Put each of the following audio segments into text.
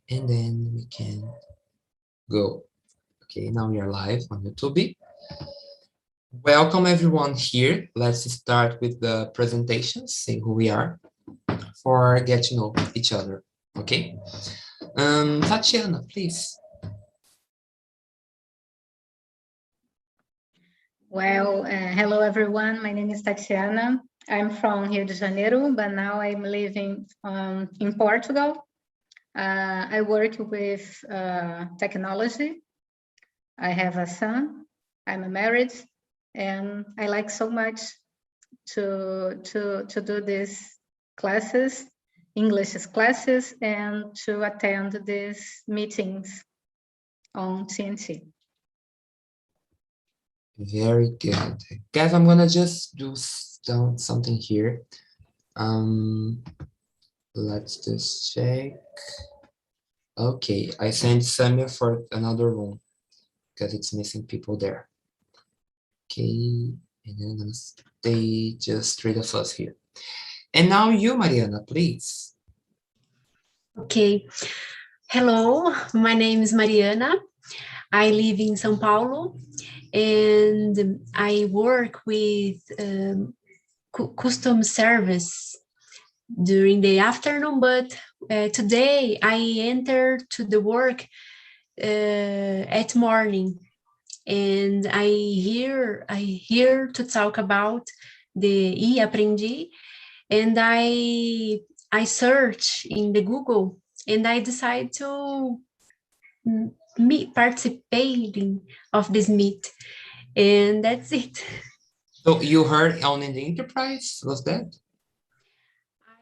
and then we can go. Okay, now we are live on YouTube. Welcome everyone here. Let's start with the presentation, see who we are, for get to know each other. Okay, Tatiana, please. Well, hello everyone. My name is Tatiana. I'm from Rio de Janeiro, but now I'm living in Portugal. I work with technology. I have a son. I'm married, and I like so much to do these classes, English classes, and to attend these meetings on TNT. Very good. Guys, I'm gonna just do something here. Let's just check. Okay, I sent Samia for another room because it's missing people there. Okay, and then I'm gonna stay just three of us here. And now you, Mariana, please. Okay. Hello, my name is Mariana. I live in São Paulo, and I work with custom service during the afternoon, but today I entered to the work at morning, and I here to talk about the e-aprendi, and I search in the Google, and I decide to participating of this meet, and that's it. So you heard on the enterprise, was that?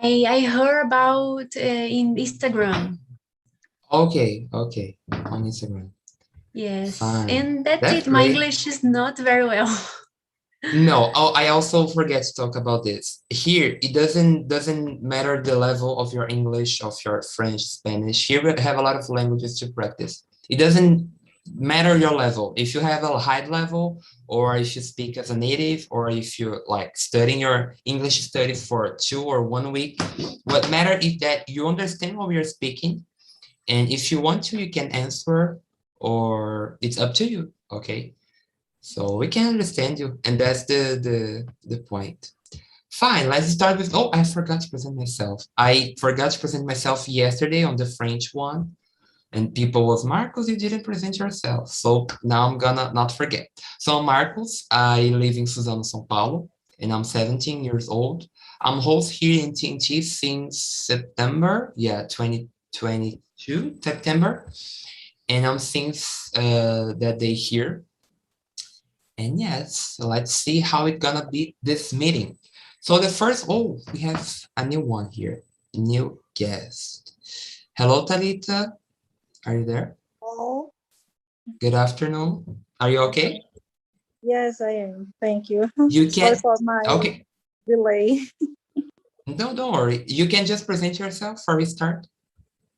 I heard about in Instagram. Okay, on Instagram. Yes, Fine. and that's it. Great. My English is not very well. No, I also forget to talk about this. Here, it doesn't matter the level of your English, of your French, Spanish. Here we have a lot of languages to practice. It doesn't matter your level. If you have a high level, or if you speak as a native, or if you're like studying your English study for 2 or 1 week, what matters is that you understand what we are speaking. And if you want to, you can answer, or it's up to you, okay? So we can understand you, and that's the point. Fine, let's start with, oh, I forgot to present myself. I forgot to present myself yesterday on the French one, and people was, Marcos, you didn't present yourself. So now I'm gonna not forget. So Marcos, I live in Suzano, São Paulo, and I'm 17 years old. I'm host here in TNT since September, 2022, September. And I'm since that day here. And yes, let's see how it's gonna be this meeting. So the first, oh, we have a new one here, new guest. Hello, Talita. Are you there? Hello. Good afternoon. Are you okay? Yes, I am. Thank you. You can. Sorry for my delay. No, don't worry. You can just present yourself for we start.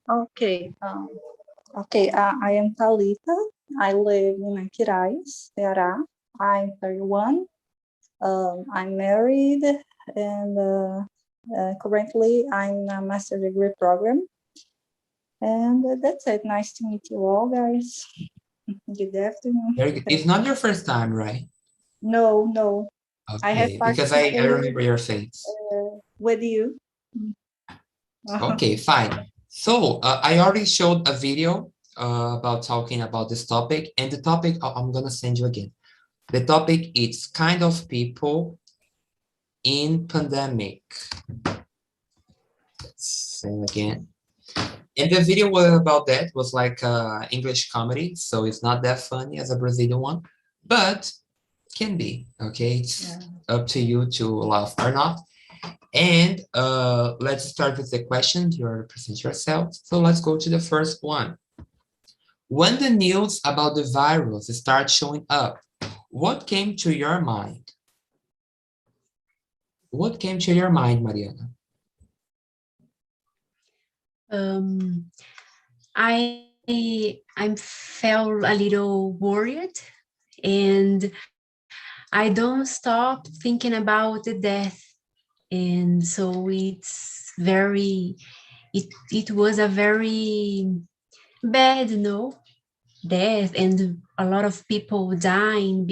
Okay. I am Thalita. I live in Aquiraz, Ceará. I'm 31. I'm married, and currently I'm in a master's degree program. And that's it. Nice to meet you all, guys. Good afternoon. Very good. It's not your first time, right? No. Okay, I have because I remember your face. With you. Okay, fine. So I already showed a video about talking about this topic, and the topic, I'm gonna send you again. The topic is kind of people in pandemic. Let's say again. And the video was about that, was like English comedy, so it's not that funny as a Brazilian one, but can be, okay? It's up to you to laugh or not. And let's start with the question. You present yourself. So let's go to the first one. When the news about the virus start showing up, what came to your mind? What came to your mind, Mariana? I felt a little worried, and I don't stop thinking about the death, and so it was a very bad, death, and a lot of people dying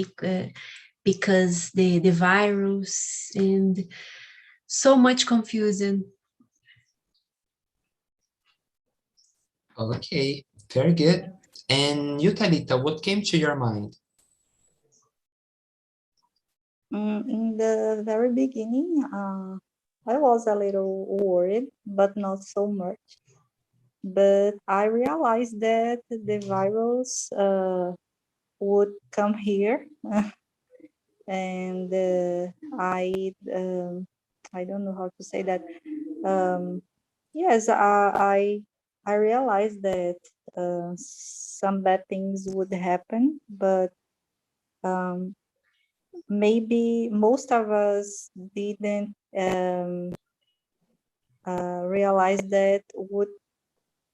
because the virus, and so much confusion. Okay, very good. And you, Talita, what came to your mind? In the very beginning, I was a little worried, but not so much. But I realized that the virus would come here, and I don't know how to say that. Yes, I realized that some bad things would happen, but um, maybe most of us didn't realize that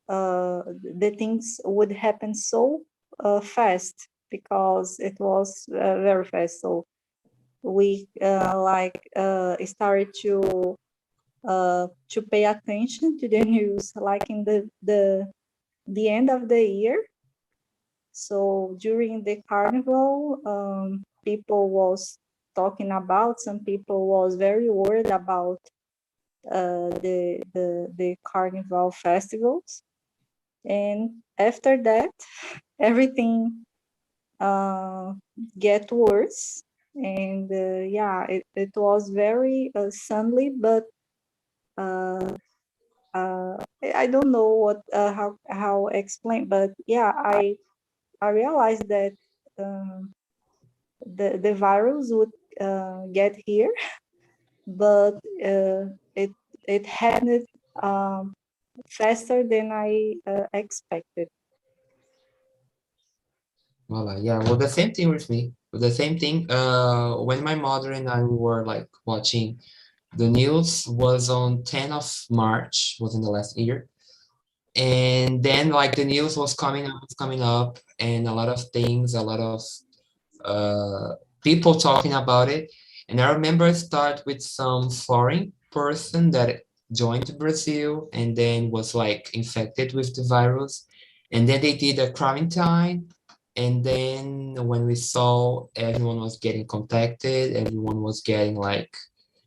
the things would happen so fast, because it was very fast. So we started to pay attention to the news like in the end of the year. So during the carnival, people was talking about, some people was very worried about the carnival festivals. And after that, everything get worse. And yeah, it was very suddenly, but I don't know how explain, but yeah, I realized that the virus would get here, but it happened faster than I expected. Voila, yeah, well, the same thing with me. The same thing, when my mother and I were like watching the news was on 10th of March, was in the last year. And then like the news was coming up, and a lot of things, a lot of people talking about it. And I remember I start with some foreign person that joined Brazil and then was like infected with the virus. And then they did a quarantine. And then when we saw everyone was getting contacted, everyone was getting like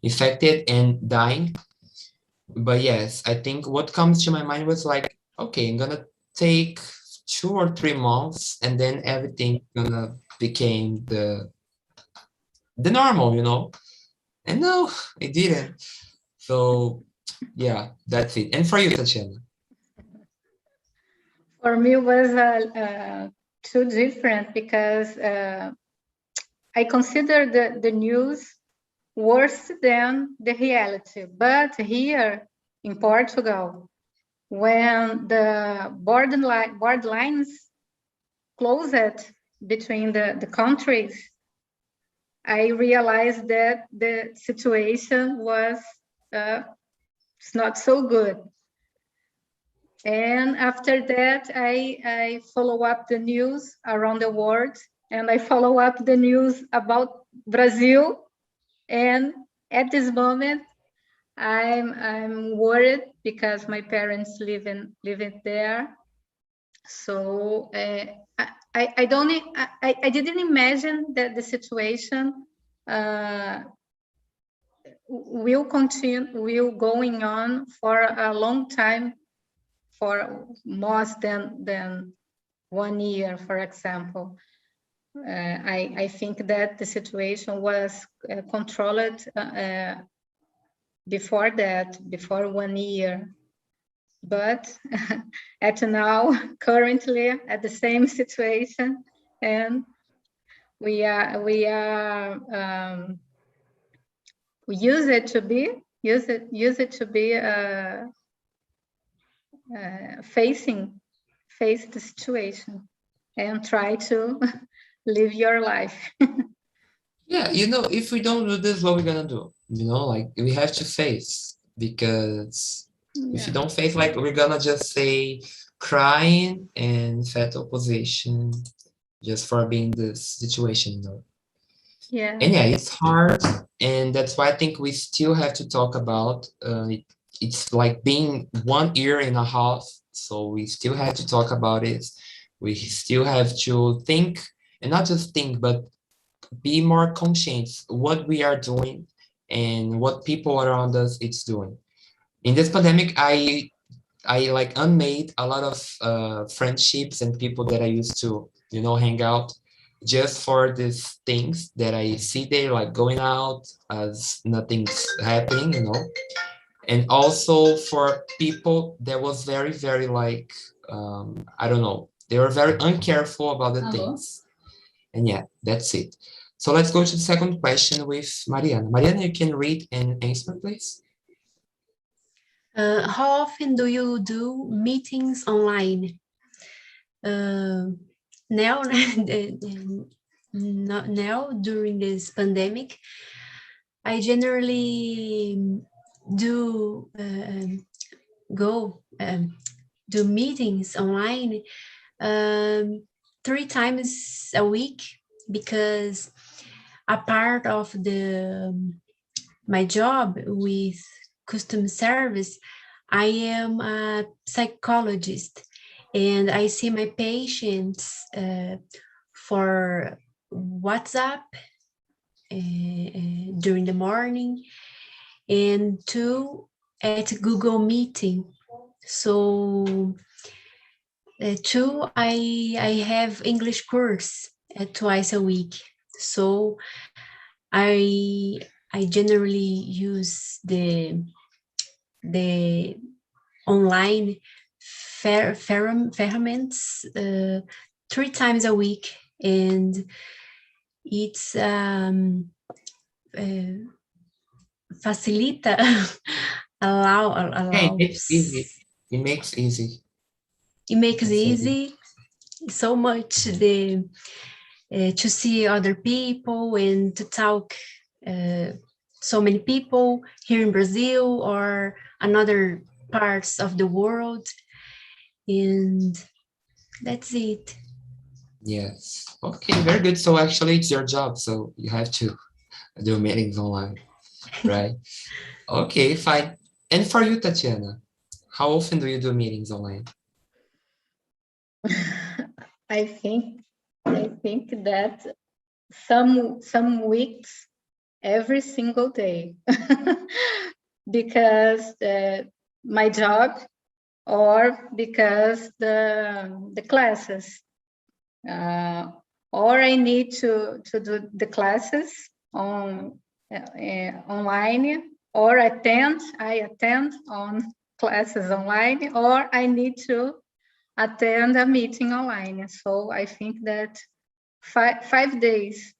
infected and dying. But yes, I think what comes to my mind was like, okay, I'm gonna take 2 or 3 months and then everything gonna became the normal, And no, it didn't. So yeah, that's it. And for you, Tatiana? For me, it was too different because I consider the news worse than the reality. But here in Portugal, when the borderlines closed between the countries, I realized that the situation was it's not so good. And after that, I follow up the news around the world, and I follow up the news about Brazil. And at this moment, I'm worried because my parents live there. So I don't I didn't imagine that the situation will going on for a long time, for more than 1 year, for example. I think that the situation was controlled before 1 year. But at now, currently at the same situation, and we use it to be face the situation and try to live your life. Yeah, if we don't do this, what we're gonna do? Like we have to face, because if you don't face, like we're gonna just say crying and fetal position just for being this situation. Yeah. And yeah, it's hard, and that's why I think we still have to talk about it's like being 1 year and a half So we still have to talk about it. We still have to think, and not just think, but be more conscious what we are doing and what people around us is doing. In this pandemic, I like unmade a lot of friendships and people that I used to, hang out just for these things that I see there, like going out as nothing's happening. And also for people that was very, very like, I don't know, they were very uncareful about the things. And yeah, that's it. So let's go to the second question with Mariana. Mariana, you can read and answer, please. How often do you do meetings online? Now, now during this pandemic, I generally do do meetings online 3 times a week, because a part of my job with customer service, I am a psychologist, and I see my patients for WhatsApp during the morning, and 2 at Google Meeting. So 2, I have English course twice a week. So I generally use the online ferments 3 times a week, and it's facilita Hey, it's easy. It makes easy. It makes easy so much to see other people and to talk so many people here in Brazil or another parts of the world, and that's it. Yes. Okay, very good. So actually it's your job, so you have to do meetings online, right? Okay, fine. And for you, Tatiana, how often do you do meetings online? I think that some weeks, every single day, because my job, or because the classes, or I need to do the classes on online, or I attend on classes online, or I need to attend a meeting online. So I think that 5 days,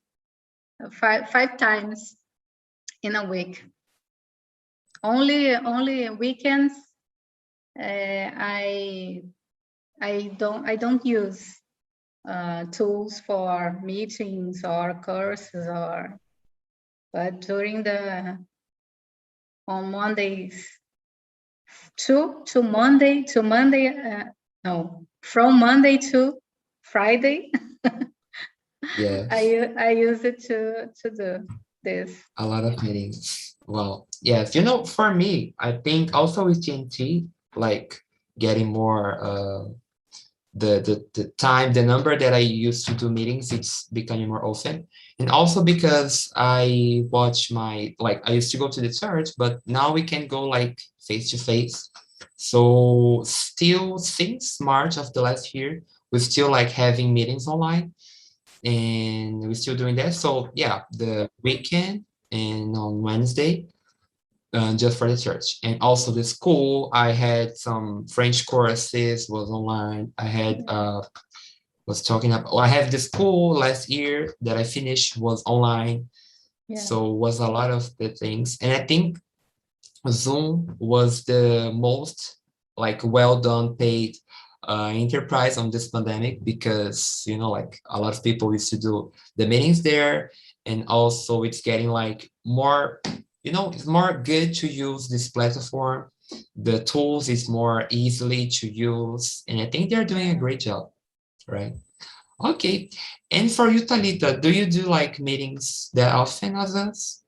five times in a week. Only weekends. I don't use tools for meetings or courses, but during on Mondays from Monday to Friday. Yes. I use it to do this. A lot of meetings. Well, yes, for me, I think also with TNT, like getting more the time, the number that I used to do meetings, it's becoming more often. And also because I watch I used to go to the church, but now we can go like face to face. So still since March of the last year, we're still like having meetings online, and we're still doing that. So yeah, the weekend and on Wednesday, just for the church. And also the school, I had some French courses, was online. I had I have the school last year that I finished was online. Yeah. So was a lot of the things. And I think Zoom was the most like well done paid enterprise on this pandemic, because like a lot of people used to do the meetings there, and also it's getting like more, it's more good to use this platform. The tools is more easily to use, and I think they're doing a great job, right? Okay. And for you, Talita, do you do like meetings that often as us?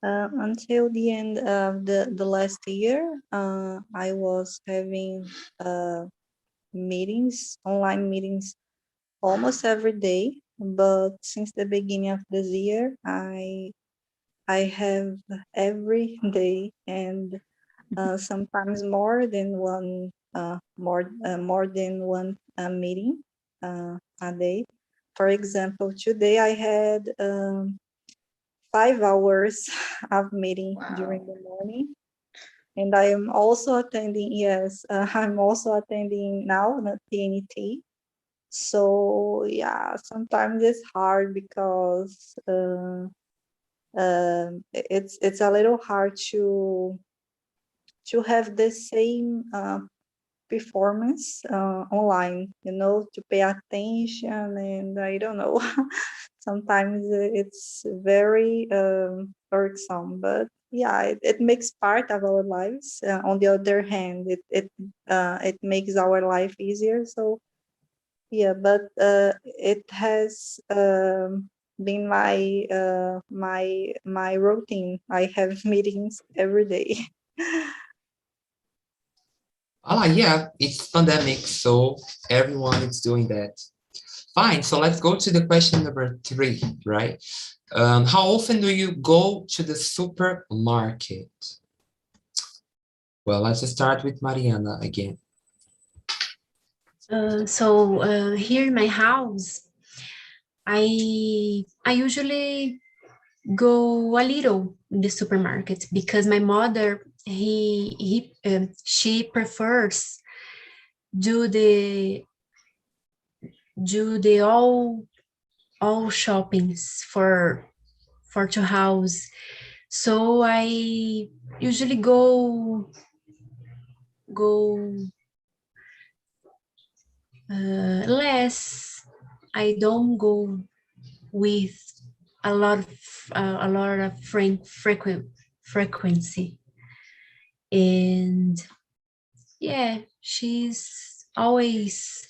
Until the end of the last year, I was having meetings, online meetings, almost every day. But since the beginning of this year, I have every day, and sometimes more than one more than one meeting a day. For example, today I had 5 hours of meeting during the morning, and I am also attending. Yes, I'm also attending now the TNT. So yeah, sometimes it's hard because it's a little hard to have the same performance online, to pay attention, and I don't know. Sometimes it's very irksome, but yeah, it makes part of our lives. On the other hand, it makes our life easier. So yeah, but it has been my routine. I have meetings every day. Yeah, it's pandemic, so everyone is doing that. Fine, so let's go to the question number 3, right? How often do you go to the supermarket? Well, let's start with Mariana again. Here in my house, I usually go a little in the supermarket because my mother she prefers do the all shoppings for to house. So I usually go less. I don't go with a lot of frequency, and yeah, she's always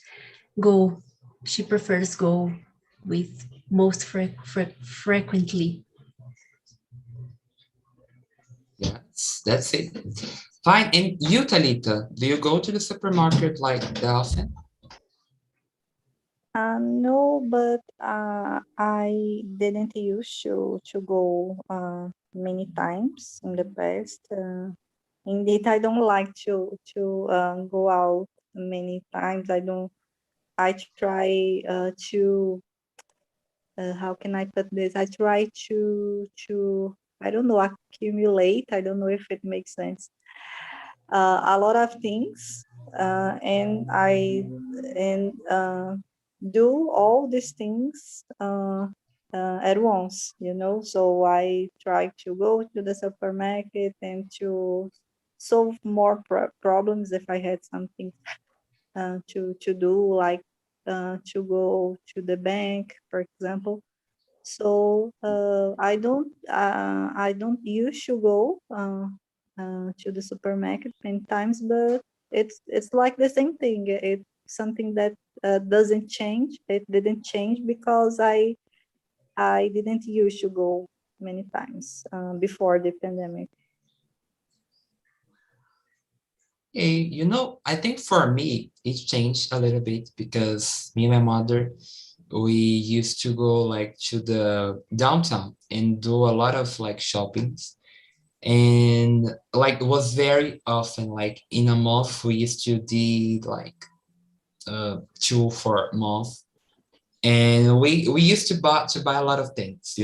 go. She prefers go with most frequently. Yeah, that's it. Fine, and you, Talita, do you go to the supermarket like that often? No, but I didn't used to go many times in the past. Indeed, I don't like to go out many times. I don't. I try to how can I put this? I try to I don't know, accumulate. I don't know if it makes sense. A lot of things, and I and do all these things at once. So I try to go to the supermarket and to solve more problems if I had something to do, like to go to the bank, for example. So I don't used to go to the supermarket many times, but it's like the same thing. It's something that doesn't change. It didn't change because I didn't used to go many times before the pandemic. Hey, I think for me, it changed a little bit because me and my mother, we used to go like to the downtown and do a lot of like shoppings. And like it was very often, like in a month, we used to do like 2 for a month. And we used to buy a lot of things.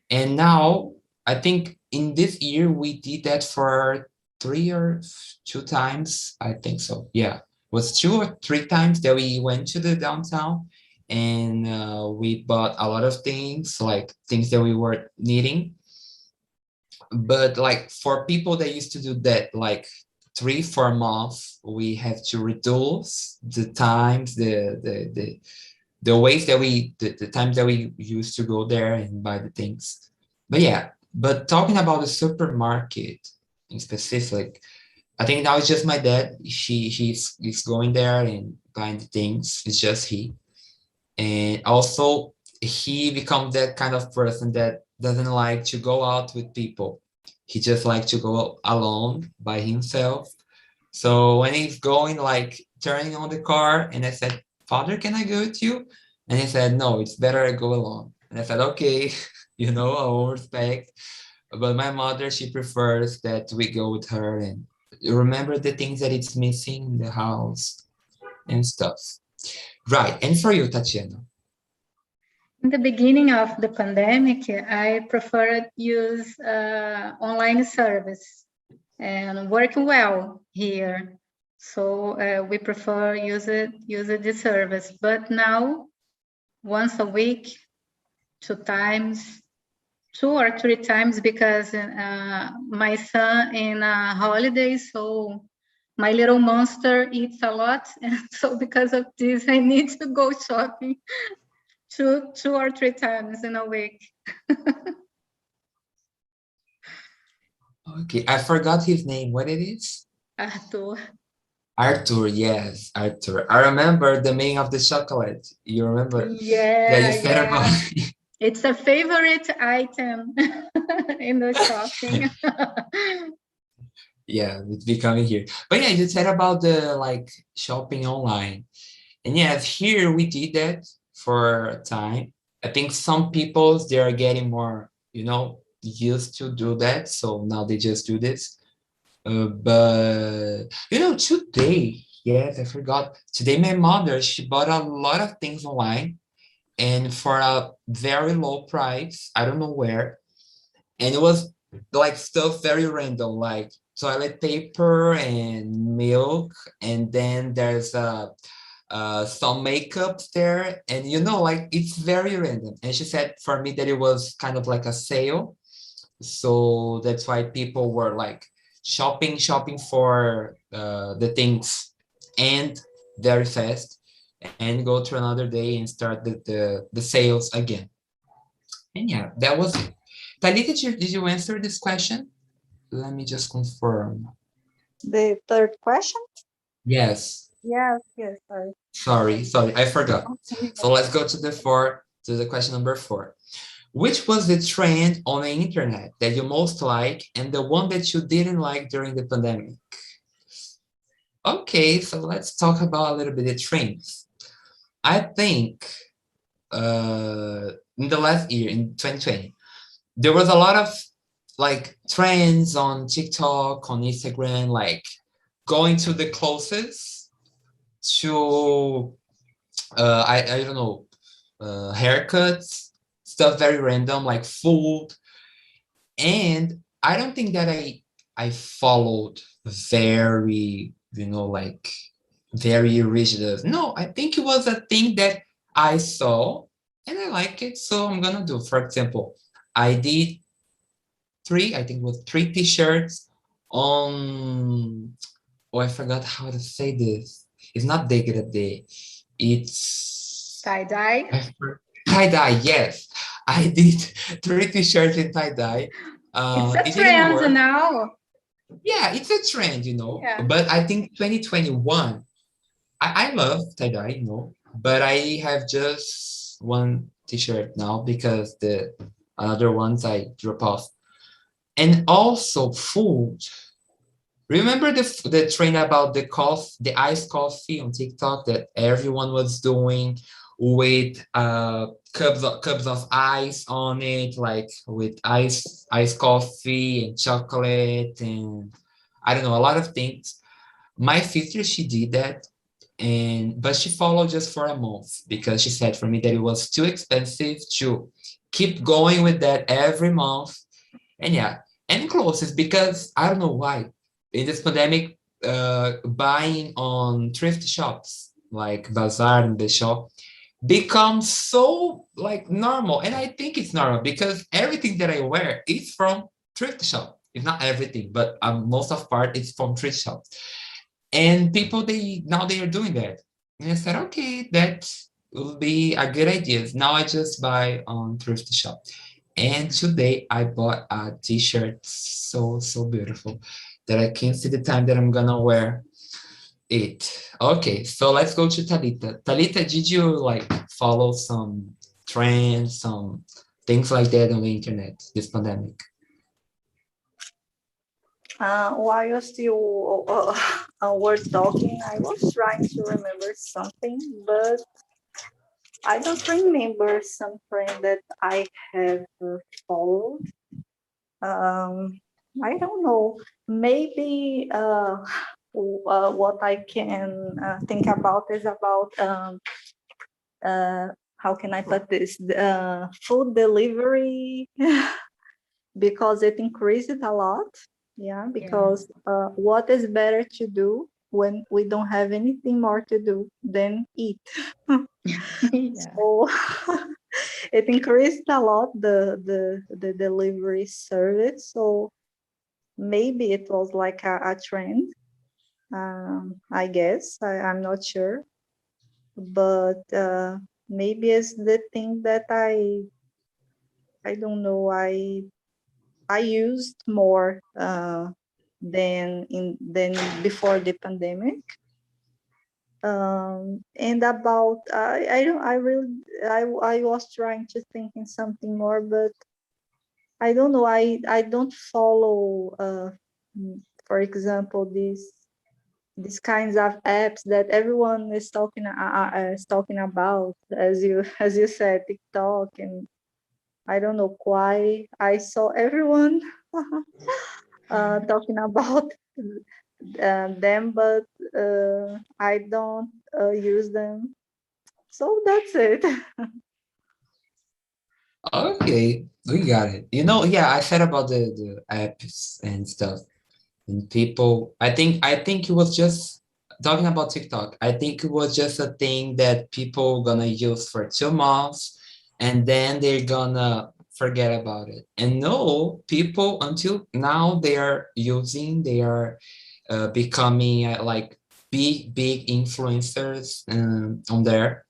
And now I think in this year we did that for 3 or 2 times. I think so. Yeah, it was 2 or 3 times that we went to the downtown and we bought a lot of things, like things that we were needing. But like for people that used to do that, like 3 for a month, we have to reduce the times, the ways that the times that we used to go there and buy the things. But yeah, but talking about the supermarket in specific, I think now it's just my dad. He's going there and buying the things. It's just he. And also he becomes that kind of person that doesn't like to go out with people. He just likes to go alone by himself. So when he's going, like turning on the car, and I said, Father, can I go with you? And he said, no, it's better I go alone. And I said, okay, I will respect. But my mother, she prefers that we go with her and remember the things that it's missing in the house and stuff. Right. And for you, Tatiana? In the beginning of the pandemic, I preferred use online service and working well here. So we prefer use the service. But now, once a week, 2 or 3 times, because my son in holidays, so my little monster eats a lot, and so because of this, I need to go shopping 2 or 3 times in a week. Okay, I forgot his name. What it is? Arthur. Arthur, yes, Arthur. I remember the name of the chocolate. You remember? Yeah, That you said about. It's a favorite item in the shopping. Yeah, it's becoming here. But yeah, you said about the like shopping online. And yes, here we did that for a time. I think some people, they are getting more, used to do that. So now they just do this. But today, yes, I forgot. Today, my mother, she bought a lot of things online and for a very low price. I don't know where. And it was like stuff very random, like toilet paper and milk. And then there's some makeup there. And like it's very random. And she said for me that it was kind of like a sale. So that's why people were like shopping for the things and very fast and go to another day and start the sales again. And yeah, that was it. Thalita, did you answer this question? Let me just confirm. The third question? Yes. Yes, sorry. Sorry, I forgot. So let's go to the question number 4. Which was the trend on the internet that you most like and the one that you didn't like during the pandemic? Okay, so let's talk about a little bit the trends. I think in the last year, in 2020, there was a lot of like trends on TikTok, on Instagram, like going to the closest to, I don't know, haircuts, stuff very random, like food. And I don't think that I followed very, like very rigid. No, I think it was a thing that I saw and I like it, so I'm gonna do. For example, I did 3, I think it was 3 t-shirts on, oh, I forgot how to say this. It's not degradé. It's Tie-dye? Tie-dye, yes. I did 3 t-shirts in tie-dye. It's a It didn't trend work. now. Yeah, it's a trend, Yeah. But I think 2021, I love tie-dye, but I have just 1 t-shirt now because the other ones I drop off. And also food. Remember the trend about the iced coffee on TikTok that everyone was doing with cups of ice on it, like with iced coffee and chocolate and I don't know, a lot of things. My sister, she did that, but she followed just for a month because she said for me that it was too expensive to keep going with that every month. And yeah, and clothes because I don't know why in this pandemic, buying on thrift shops like Bazaar and the shop becomes so like normal, and I think it's normal because everything that I wear is from thrift shop. It's not everything, but most of part is from thrift shops. And people now they are doing that, and I said, okay, that will be a good idea. Now I just buy on thrift shop. And today I bought a t-shirt so beautiful that I can't see the time that I'm gonna wear it. Okay, so let's go to Talita. Talita, did you like follow some trends, some things like that on the internet, this pandemic. While you still were talking, I was trying to remember something, but I don't remember some friend that I have followed. I don't know. Maybe what I can think about is about how can I put this? Food delivery because it increased a lot. Yeah, because what is better to do when we don't have anything more to do than eat? So it increased a lot the delivery service. So maybe it was like a trend. I guess I'm not sure, but maybe it's the thing that I don't know. I used more than before the pandemic. And about I don't I really I was trying to think in something more, but I don't know. I don't follow for example these kinds of apps that everyone is talking about, as you as you said, TikTok, and I don't know why I saw everyone talking about them, but I don't use them. So that's it. Okay, we got it. You know, yeah, I said about the apps and stuff and people. I think it was just talking about TikTok. I think it was just a thing that people gonna use for 2 months and then they're gonna forget about it. And no, people until now they are becoming like big influencers on there.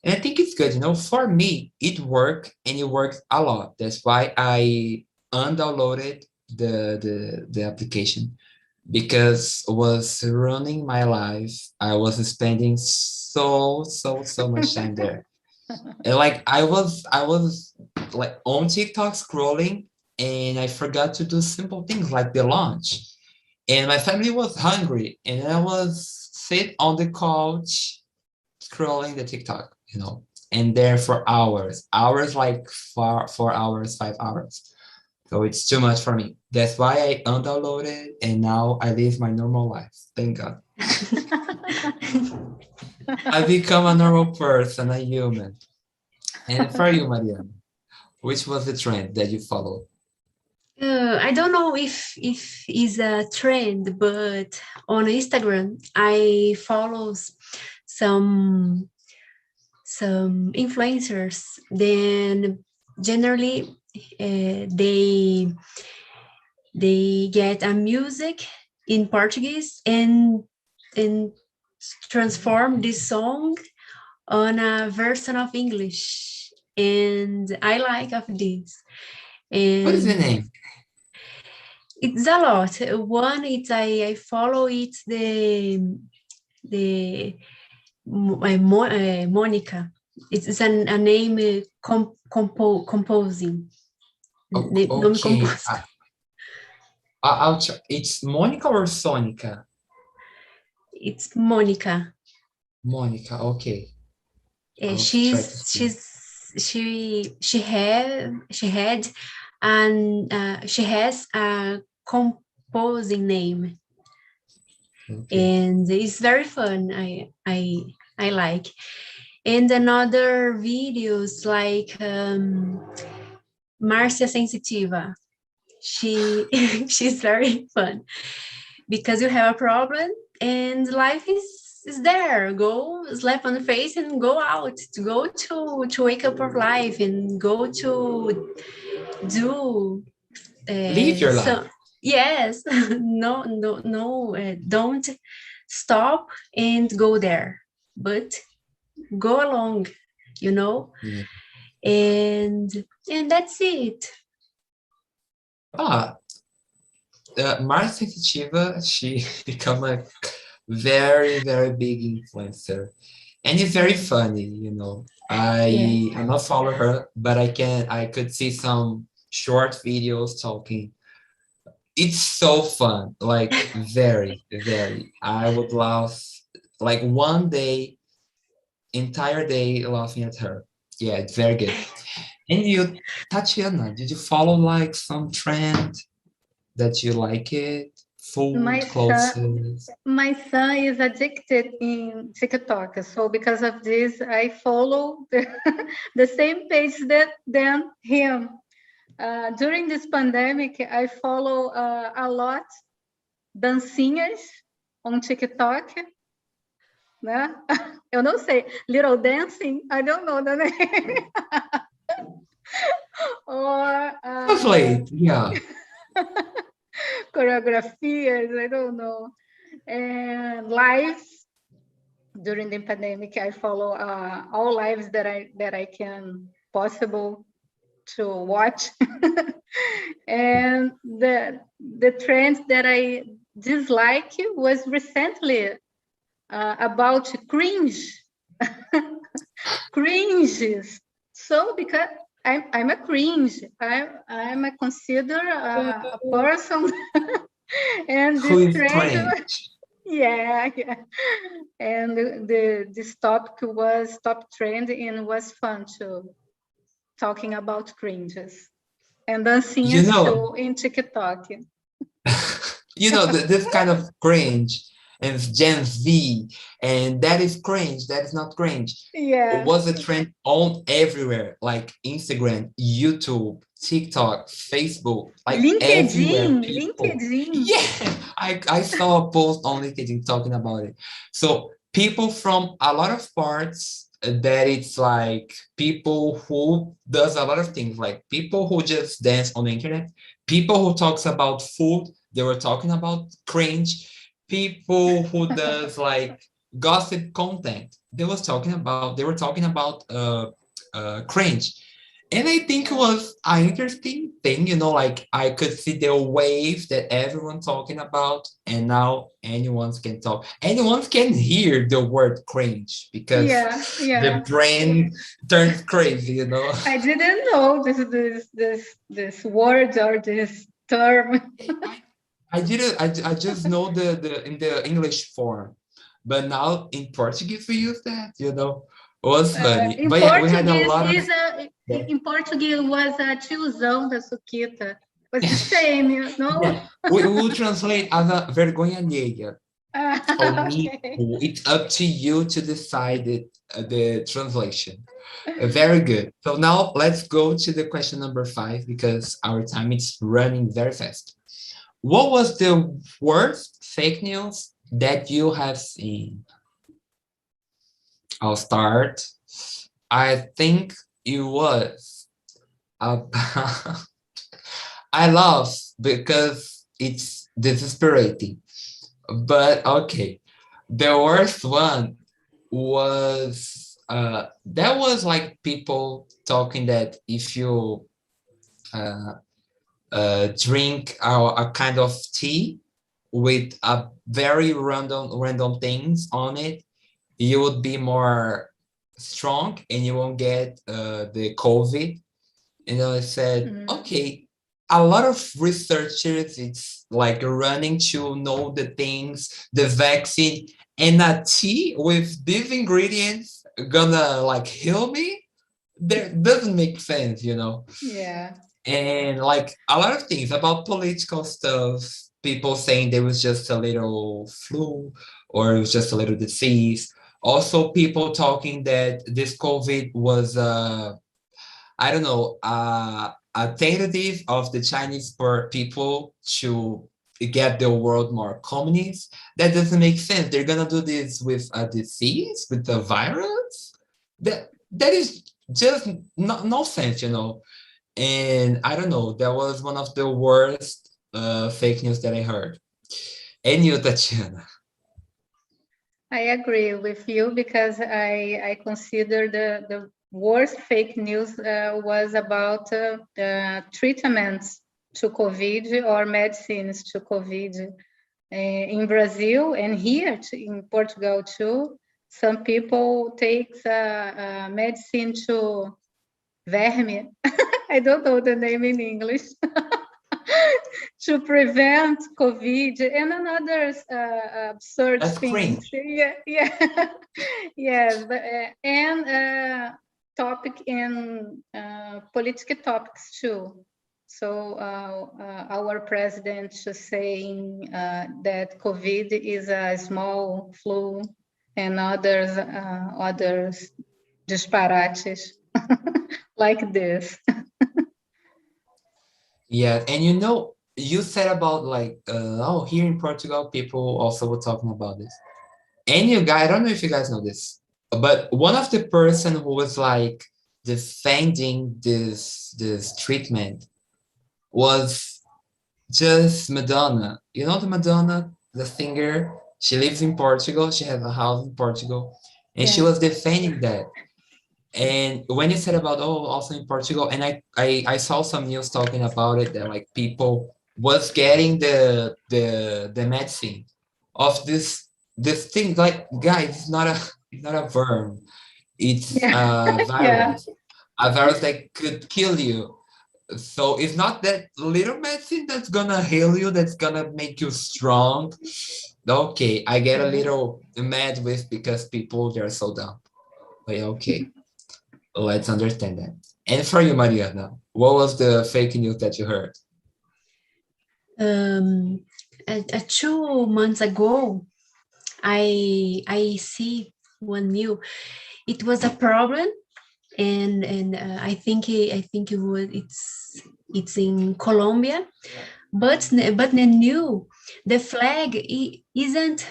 And I think it's good, for me, it worked and it worked a lot. That's why I undownloaded the application because it was ruining my life. I was spending so much time there. And like I was like on TikTok scrolling and I forgot to do simple things like the lunch. And my family was hungry and I was sit on the couch scrolling the TikTok, and there for hours like 4 hours, 5 hours. So it's too much for me. That's why I undownloaded and now I live my normal life. Thank God. I become a normal person, a human. And for you, Mariana, which was the trend that you followed? I don't know if it's a trend, but on Instagram I follow some influencers. Then generally they get a music in Portuguese and transform this song on a version of English, and I like of this. And What is the name? it's a lot. One, it's I follow it's the Monica. It's a name composing. Nome Okay, composto. it's Monica or Sonica? It's Monica. Monica, okay. I'll try to She's see. she had and she has a composing name, Okay. and it's very fun. I like. And another videos like Marcia Sensitiva. She's very fun because you have a problem and life is there. Go slap on the face and go out. To go to wake up for life and go to do Live your life. yes. No, don't stop and go there, but go along, Yeah. and that's it. Mara Sensitiva, she become a very big influencer. And it's very funny, you know. I not follow her, but I could see some short videos talking. It's so fun, like very, very. I would laugh like one day, entire day laughing at her. Yeah, it's very good. And you, Tatiana, did you follow like some trend that you like it? My Food, son, clothes. my son is addicted in TikTok, so because of this, I follow the same page than him. During this pandemic, I follow a lot dancinhas on TikTok, né? Eu não sei, little dancing, I don't know the name. Or Translate, yeah. choreografias, I don't know. And lives during the pandemic, I follow all lives that I can possible to watch. And the trend that I dislike was recently about cringe, cringes. So because I'm a cringe, I'm a consider a person, and Who this is trend, cringe? yeah. And this topic was top trend and was fun too, talking about cringes and You dancinhas know, too in TikTok. this kind of cringe and Gen Z, and that is cringe, that is not cringe, Yeah, was a trend on everywhere, like Instagram, YouTube, TikTok, Facebook, like everywhere people. LinkedIn. Yeah, I saw a post on LinkedIn talking about it. So people from a lot of parts that it's like people who does a lot of things, like people who just dance on the internet, people who talks about food, they were talking about cringe, people who does like gossip content, they were talking about cringe. And I think it was an interesting thing, you know, like I could see the wave that everyone talking about, and now anyone can talk, anyone can hear the word cringe because Yeah, yeah. the brain turns crazy, you know. I didn't know this word or this term. I didn't. I just know the in the English form, but now in Portuguese we use that. You know, it was funny. In But yeah, we had a Portuguese lot of. is in Portuguese was a tiozão da Suquita. Was the same, you know? Yeah, we will translate as a vergonha alheia. Or me. Okay. It's up to you to decide the translation. Very good. So now let's go to the question number 5 because our time is running very fast. What was the worst fake news that you have seen? I'll start. I think it was about. I laugh because it's desesperating. But okay, the worst one was that was like people talking that if you uh, drink a kind of tea with a very random things on it, you would be more strong and you won't get the COVID. And I said, okay, a lot of researchers, it's like running to know the things, the vaccine, and a tea with these ingredients gonna like heal me. That doesn't make sense, you know. Yeah. And like a lot of things about political stuff, people saying there was just a little flu or it was just a little disease. Also, people talking that this COVID was, I don't know, a tentative of the Chinese people to get the world more communist. That doesn't make sense. They're gonna do this with a disease, with a virus. That is just no sense, you know. And I don't know, that was one of the worst fake news that I heard. And you, Tatiana? I agree with you because I consider the worst fake news was about the treatments to COVID or medicines to COVID in Brazil and here in Portugal too. some people take medicine to verme. I don't know the name in English. To prevent COVID and another absurd That's things. cringe. Yeah. Yes, but, and topic in political topics too. So our president is saying that COVID is a small flu and others disparates like this. Yeah, and you know, you said about like, oh, here in Portugal, people also were talking about this. And you guys, I don't know if you guys know this, but one of the person who was like defending this treatment was just Madonna. You know the Madonna, the singer? She lives in Portugal. She has a house in Portugal, and she Yeah. was defending that. And when you said about, oh, also in Portugal, and I saw some news talking about it, that like people was getting the medicine of this thing. Like, guys, it's not a worm, it's a Yeah. virus that could kill you. So it's not that little medicine that's gonna heal you, that's gonna make you strong. Okay, I get a little mad with, because people, they're so dumb. But okay, let's understand that. And for you, Mariana, what was the fake news that you heard? 2 months ago, I see one new. It was a problem, and I think it's in Colombia, but the new, the flag isn't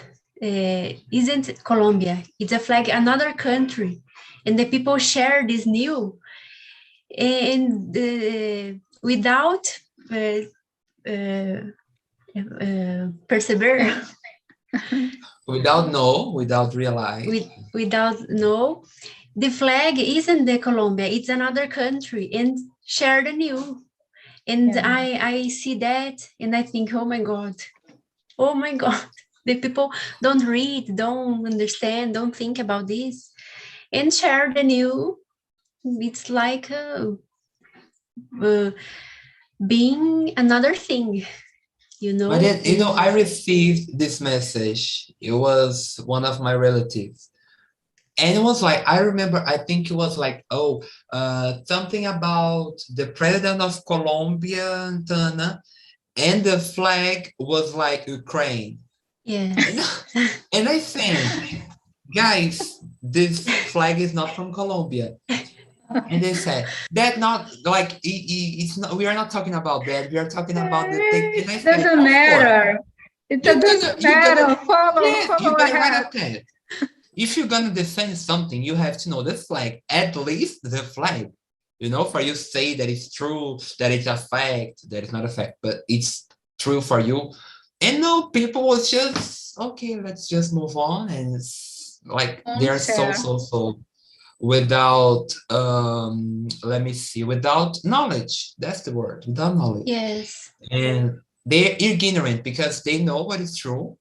Colombia. It's a flag another country, and the people share this new, and without persevere. Without realize. Without know, the flag isn't the Colombia, it's another country, and share the new. And I see that and I think, oh my God, the people don't read, don't understand, don't think about this, and share the new. It's like being another thing, you know. But then, you know, I received this message. It was one of my relatives. And it was like, I remember, I think it was like, oh, something about the president of Colombia, Tana, and the flag was like Ukraine. Yeah. And I think, guys, this flag is not from Colombia. And they said that, not like it's not. We are not talking about that. We are talking about the thing. And I It said, doesn't matter. It doesn't matter. You Follow better write ahead. up that. If you're gonna defend something, you have to know the flag, at least the flag. You know, for you to say that it's true, that it's a fact, that it's not a fact, but it's true for you. And no, people was just, okay, let's just move on. And it's like, they're so without let me see, without knowledge. That's the word, without knowledge. Yes. And they're ignorant because they know what is true,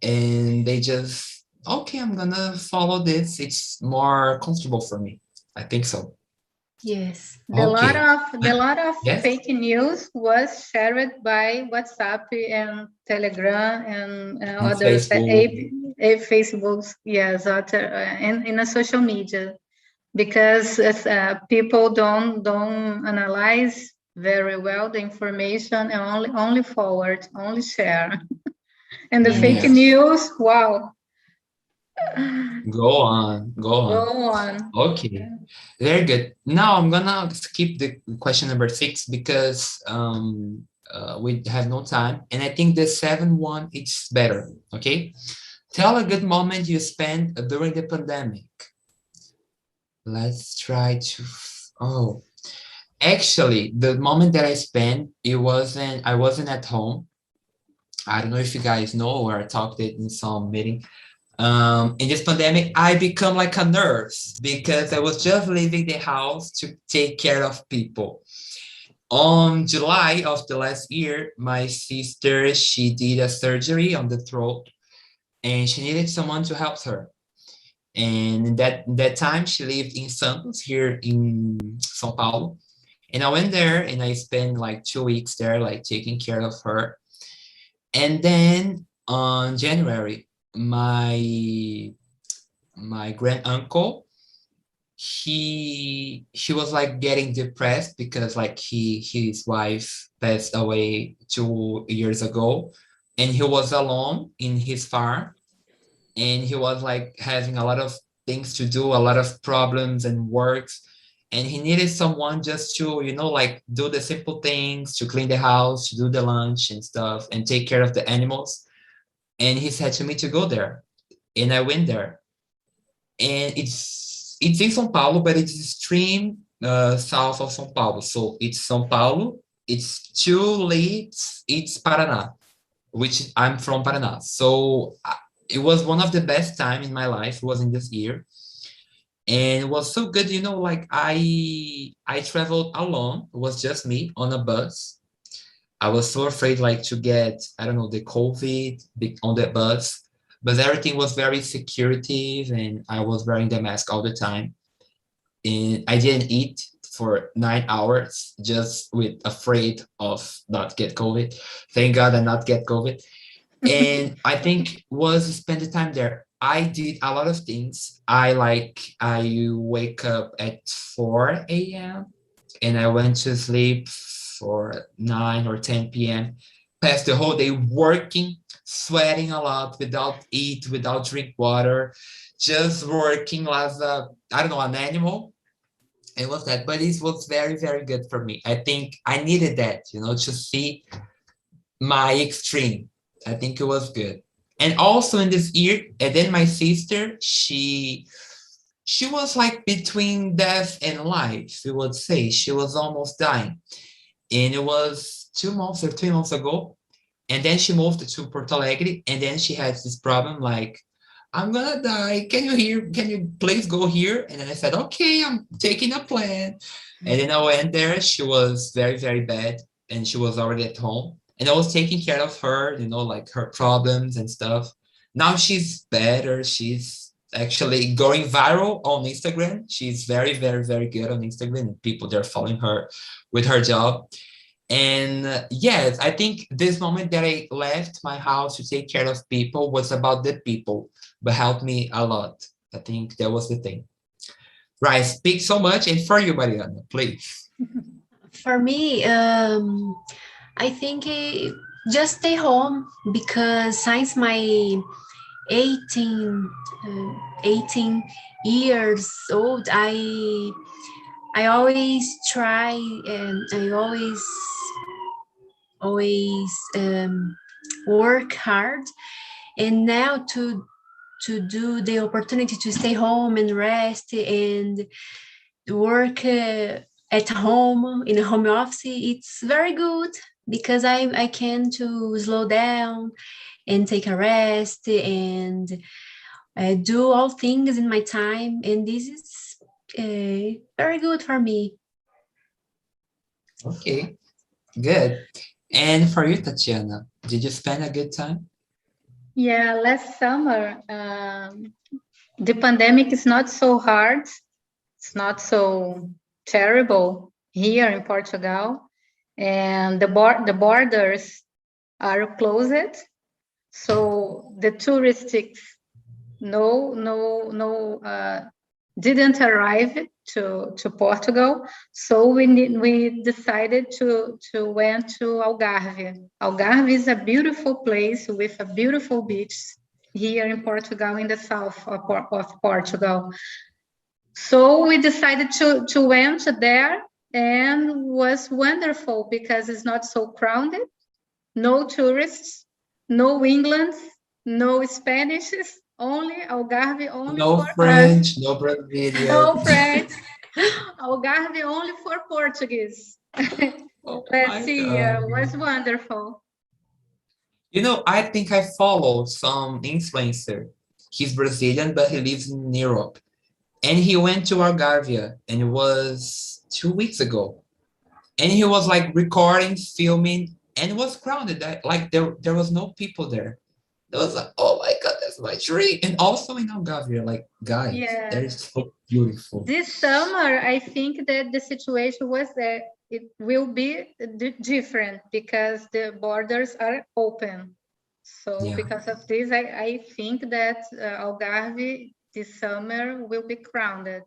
and they just, okay, I'm gonna follow this, it's more comfortable for me. I think so. Yes. The lot of Yes? fake news was shared by WhatsApp and Telegram and other Facebooks, yes, and in a social media, because people don't analyze very well the information and only forward, only share. And the fake news, wow. Go on. Okay, very good. Now I'm gonna skip the question number 6 because we have no time, and I think the 7th one is better. Okay, tell a good moment you spent during the pandemic. Let's try to. Actually, the moment that I spent, I wasn't at home. I don't know if you guys know, or I talked it in some meeting. In this pandemic, I become like a nurse because I was just leaving the house to take care of people. On July of the last year, my sister, she did a surgery on the throat, and she needed someone to help her. And in that time, she lived in Santos, here in São Paulo. And I went there and I spent like 2 weeks there, like taking care of her. And then on January, my grand uncle, he was like getting depressed because like his wife passed away 2 years ago, and he was alone in his farm, and he was like having a lot of things to do, a lot of problems and works, and he needed someone just to, like do the simple things, to clean the house, to do the lunch and stuff, and take care of the animals. And he said to me to go there, and I went there. And it's in São Paulo, but it's extreme south of São Paulo. So it's São Paulo, it's two lakes, it's Paraná, which I'm from Paraná. So it was one of the best time in my life. It was in this year, and it was so good. Like I traveled alone. It was just me on a bus. I was so afraid like to get, I don't know, the COVID on the bus, but everything was very secretive, and I was wearing the mask all the time. And I didn't eat for 9 hours, just with afraid of not get COVID. Thank God I not get COVID. And I think was spend the time there. I did a lot of things. I wake up at 4 a.m. and I went to sleep for 9 or 10 p.m. Passed the whole day working, sweating a lot, without eat, without drink water, just working as I don't know, an animal. It was that, but it was very, very good for me. I think I needed that, to see my extreme. I think it was good. And also in this year, and then my sister, she was like between death and life, we would say. She was almost dying. And it was 2 months or 3 months ago. And then she moved to Porto Alegre, and then she has this problem like, I'm gonna die. Can you please go here? And then I said, okay, I'm taking a plan. And then I went there. She was very, very bad, and she was already at home. And I was taking care of her, like her problems and stuff. Now she's better. She's actually going viral on Instagram. She's very, very, very good on Instagram, and people, they're following her with her job. And yes, I think this moment that I left my house to take care of people was about the people, but helped me a lot. I think that was the thing. Right, speak so much. And for you, Mariana, please. For me, I think just stay home, because since my 18, 18 years old, I always try, and I always work hard. And now to do the opportunity to stay home and rest and work at home in a home office, it's very good, because I can to slow down and take a rest and do all things in my time, and this is very good for me. Okay, good. And for you, Tatiana, did you spend a good time? Yeah, last summer, the pandemic is not so hard. It's not so terrible here in Portugal, and the borders are closed. So the tourists didn't arrive to Portugal. So we decided to went to Algarve. Algarve is a beautiful place with a beautiful beach here in Portugal, in the south of Portugal. So we decided to went there, and was wonderful because it's not so crowded, no tourists, no England, no Spanish, only Algarve, only No for French, us. no Brazilian. No French. Algarve only for Portuguese. Oh Let's my see, God. was wonderful. I think I followed some influencer. He's Brazilian, but he lives in Europe. And he went to Algarve, and it was 2 weeks ago. And he was like recording, filming, and it was crowded. Like there was no people there. It was like, oh my God, is my dream. And also in Algarve, like, guys, Yeah. that is so beautiful. This summer, I think that the situation was that it will be different because the borders are open. So Yeah. because of this, I think that Algarve this summer will be crowded.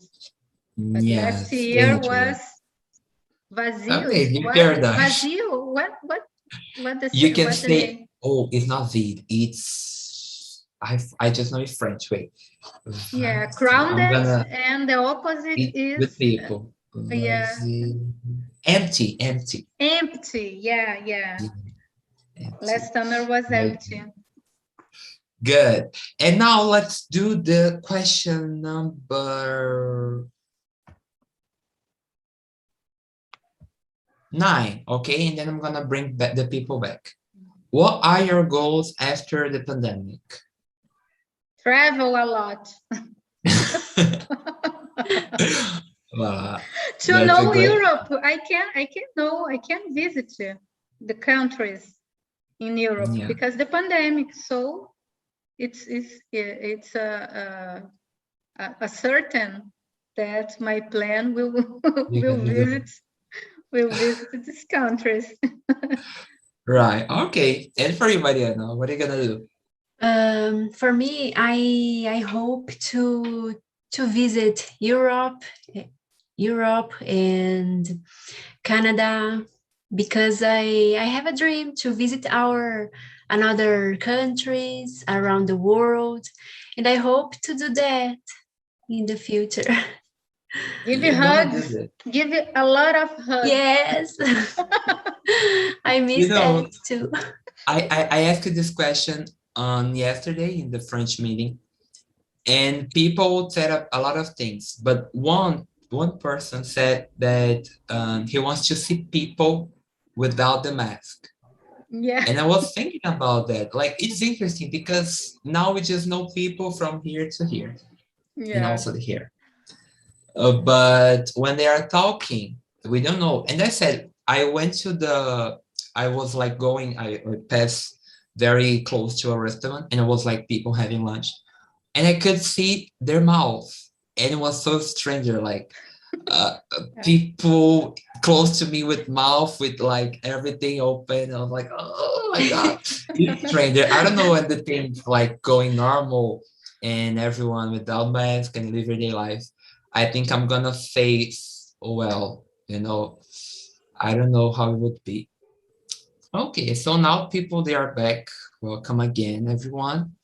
But Yes, last year dangerous. was vazio. Okay, you What? paradise. Vazio? You can What's the say, name? oh, it's not vide. It's I just know it's French. Wait. Yeah, Vazio. I'm crowded, gonna and the opposite eat is with people. yeah, Vazio. Empty, empty. empty. Yeah. Yeah, empty. Last summer was Very empty. good. And now let's do the question number 9, okay? And then I'm gonna bring back the people back. What are your goals after the pandemic? Travel a lot. Wow, To that's a know great. Europe, I can visit the countries in Europe Yeah. because the pandemic. So it's a certain that my plan will will visit these countries. Right. Okay. And for you, Mariana, what are you gonna do? For me, I hope to visit Europe and Canada, because I have a dream to visit another countries around the world, and I hope to do that in the future. Give you You're gonna do hugs. that. Give you a lot of hugs. Yes. I miss that too. I asked you this question on yesterday in the French meeting, and people said a lot of things, but one person said that he wants to see people without the mask. Yeah. And I was thinking about that. Like, it's interesting because now we just know people from here to here and Yeah. also here. But when they are talking, we don't know. And I said, I was like I passed very close to a restaurant, and it was like people having lunch. And I could see their mouth. And it was so stranger, like people close to me with mouth with like everything open. I was like, oh my God, it's stranger. I don't know when the things like going normal and everyone without mask and live their life. I think I'm gonna face well, I don't know how it would be. Okay, so now people, they are back. Welcome again, everyone.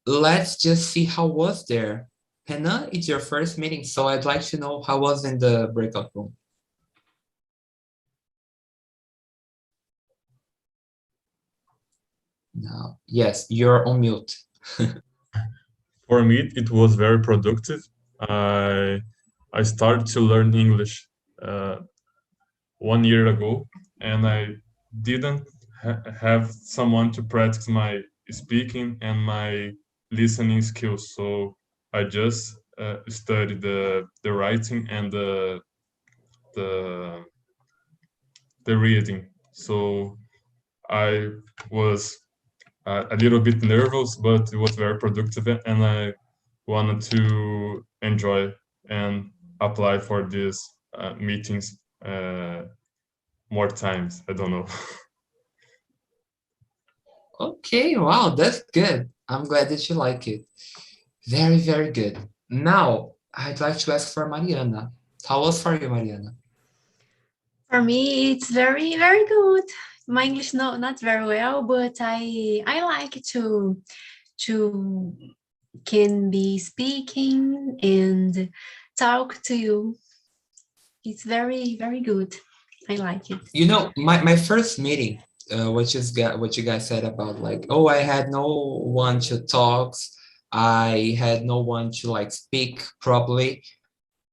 Let's just see how was there. Hannah, it's your first meeting, so I'd like to know how was in the breakout room. No, yes, you're on mute. For me, it was very productive. I started to learn English 1 year ago, and I didn't have someone to practice my speaking and my listening skills. So I just studied the writing and the reading. So I was a little bit nervous, but it was very productive, and I wanted to enjoy and apply for these meetings more times. I don't know. Okay, wow, that's good. I'm glad that you like it. Very, very good. Now, I'd like to ask for Mariana. How was for you, Mariana? For me, it's very, very good. My English not very well, but I like to can be speaking and talk to you. It's very, very good. I like it. My first meeting, what you guys said about like, oh, I had no one to talk, I had no one to like speak properly.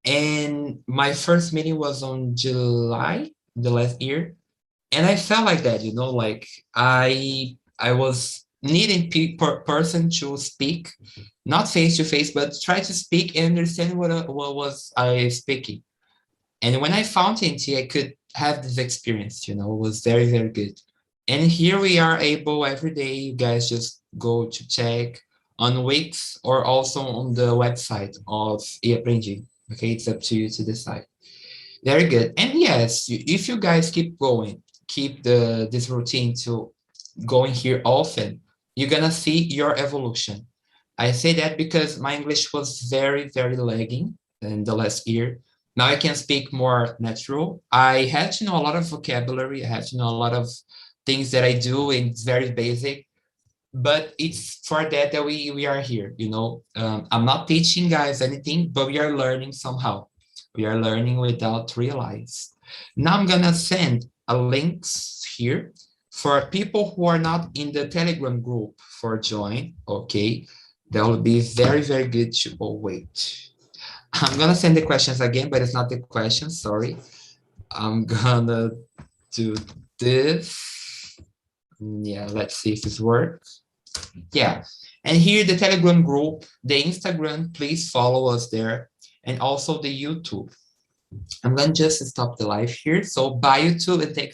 And my first meeting was on July, the last year. And I felt like that, like I was needing person to speak, not face to face, but try to speak and understand what was I speaking. And when I found TNT, I could have this experience, it was very, very good. And here we are able every day, you guys just go to check on Wix or also on the website of eAprendi. Okay, it's up to you to decide. Very good. And yes, if you guys keep going, keep this routine to going here often, you're gonna see your evolution. I say that because my English was very, very lagging in the last year. Now I can speak more natural. I had to know a lot of vocabulary. I had to know a lot of things that I do, and it's very basic. But it's for that we are here, you know. I'm not teaching guys anything, but we are learning somehow. We are learning without realize. Now I'm gonna send a links here for people who are not in the Telegram group for join, okay? That will be very, very good to, oh, wait. I'm gonna send the questions again, but it's not the question, sorry. I'm gonna do this. Yeah, let's see if this works. Yeah, and here the Telegram group, the Instagram, please follow us there, and also the YouTube. I'm gonna just stop the live here. So bye YouTube and thanks